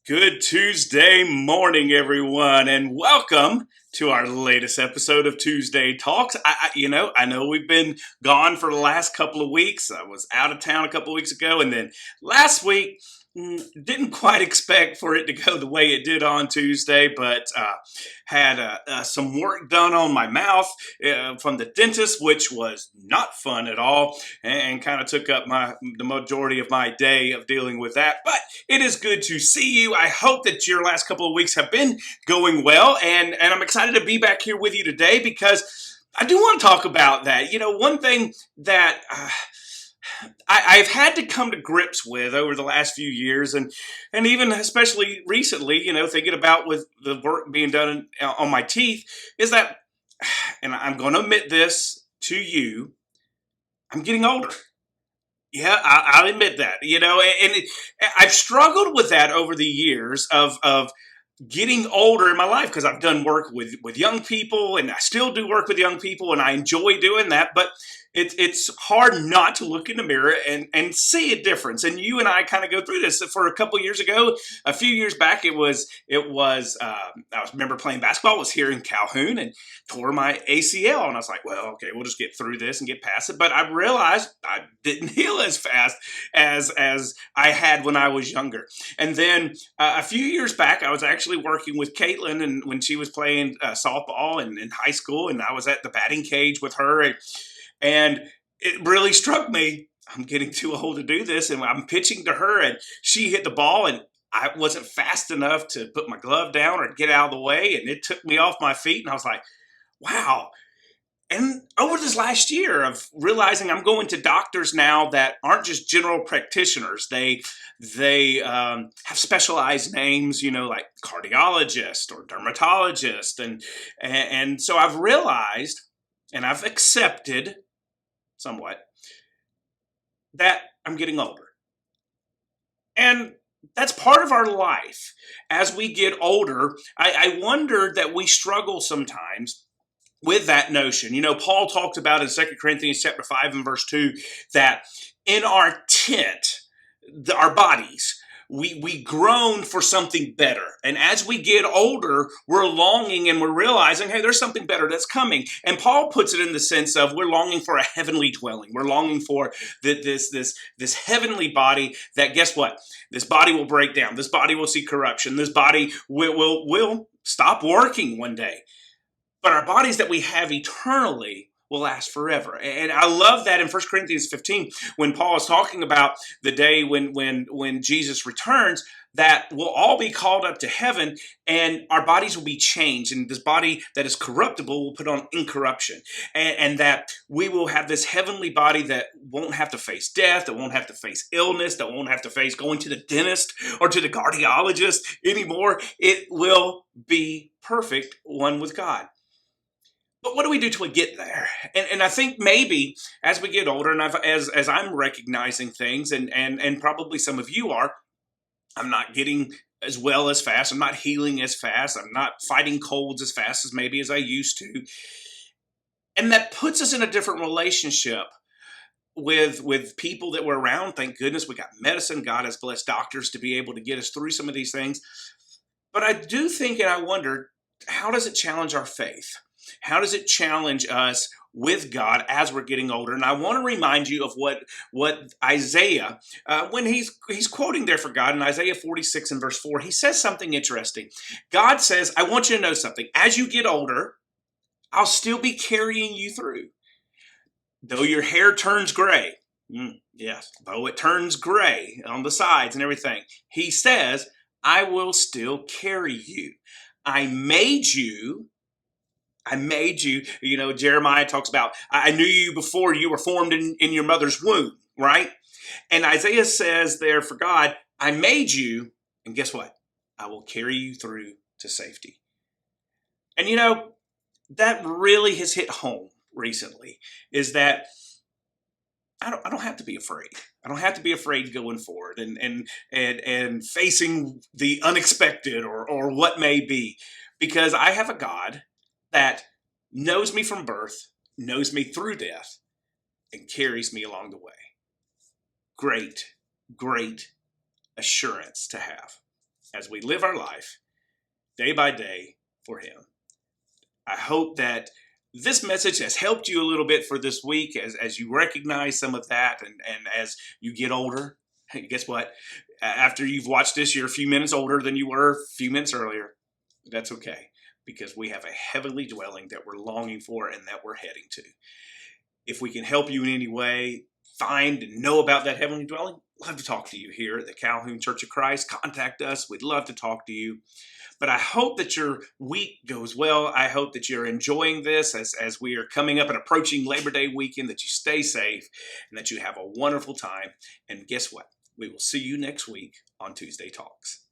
Good Tuesday morning, everyone, and welcome to our latest episode of Tuesday Talks. I know we've been gone for the last couple of weeks. I was out of town a couple of weeks ago, and then last week didn't quite expect for it to go the way it did on Tuesday, but had some work done on my mouth from the dentist, which was not fun at all, and kind of took up the majority of my day of dealing with that. But it is good to see you. I hope that your last couple of weeks have been going well, and I'm excited to be back here with you today because I do want to talk about that. One thing that I've had to come to grips with over the last few years, and even especially recently, thinking about with the work being done on my teeth, is that, and I'm going to admit this to you, I'm getting older. Yeah, I'll admit that. I've struggled with that over the years of getting older in my life because I've done work with young people, and I still do work with young people, and I enjoy doing that. But it's hard not to look in the mirror and see a difference. And you and I kind of go through this. For a couple years ago, a few years back, I remember playing basketball. Was here in Calhoun and tore my ACL, and I was like, well, okay, we'll just get through this and get past it. But I realized I didn't heal as fast as I had when I was younger. And then a few years back, I was actually working with Caitlin, and when she was playing softball in high school, and I was at the batting cage with her, and it really struck me. I'm getting too old to do this, and I'm pitching to her, and she hit the ball, and I wasn't fast enough to put my glove down or get out of the way, and it took me off my feet, and I was like, wow. And over this last year of realizing I'm going to doctors now that aren't just general practitioners. They have specialized names, like cardiologist or dermatologist. And so I've realized, and I've accepted somewhat, that I'm getting older. And that's part of our life. As we get older, I wonder that we struggle sometimes with that notion. Paul talked about in 2 Corinthians chapter 5 and verse 2 that in our tent, our bodies, we groan for something better. And as we get older, we're longing and we're realizing, hey, there's something better that's coming. And Paul puts it in the sense of we're longing for a heavenly dwelling. We're longing for this heavenly body that, guess what? This body will break down. This body will see corruption. This body will stop working one day. But our bodies that we have eternally will last forever. And I love that in 1 Corinthians 15, when Paul is talking about the day when Jesus returns, that we'll all be called up to heaven and our bodies will be changed. And this body that is corruptible will put on incorruption. And that we will have this heavenly body that won't have to face death, that won't have to face illness, that won't have to face going to the dentist or to the cardiologist anymore. It will be perfect, one with God. But what do we do till we get there? And I think maybe as we get older, and as I'm recognizing things, and probably some of you are, I'm not getting as well as fast. I'm not healing as fast. I'm not fighting colds as fast as maybe as I used to. And that puts us in a different relationship with people that we're around. Thank goodness we got medicine. God has blessed doctors to be able to get us through some of these things. But I do think, and I wonder, how does it challenge our faith? How does it challenge us with God as we're getting older? And I want to remind you of what Isaiah, when he's quoting there for God in Isaiah 46 and verse 4, he says something interesting. God says, I want you to know something. As you get older, I'll still be carrying you through. Though your hair turns gray, yes, though it turns gray on the sides and everything, he says, I will still carry you. I made you. Jeremiah talks about, I knew you before you were formed in your mother's womb, right? And Isaiah says there for God, I made you, and guess what? I will carry you through to safety. And that really has hit home recently, is that I don't have to be afraid. I don't have to be afraid going forward and facing the unexpected or what may be, because I have a God that knows me from birth, knows me through death, and carries me along the way. Great, great assurance to have. as we live our life day by day for Him. I hope that this message has helped you a little bit for this week as you recognize some of that, and as you get older. Hey, guess what? After you've watched this, you're a few minutes older than you were a few minutes earlier. That's okay, because we have a heavenly dwelling that we're longing for and that we're heading to. If we can help you in any way, find and know about that heavenly dwelling, love to talk to you here at the Calhoun Church of Christ. Contact us. We'd love to talk to you. But I hope that your week goes well. I hope that you're enjoying this as we are coming up and approaching Labor Day weekend, that you stay safe and that you have a wonderful time. And guess what? We will see you next week on Tuesday Talks.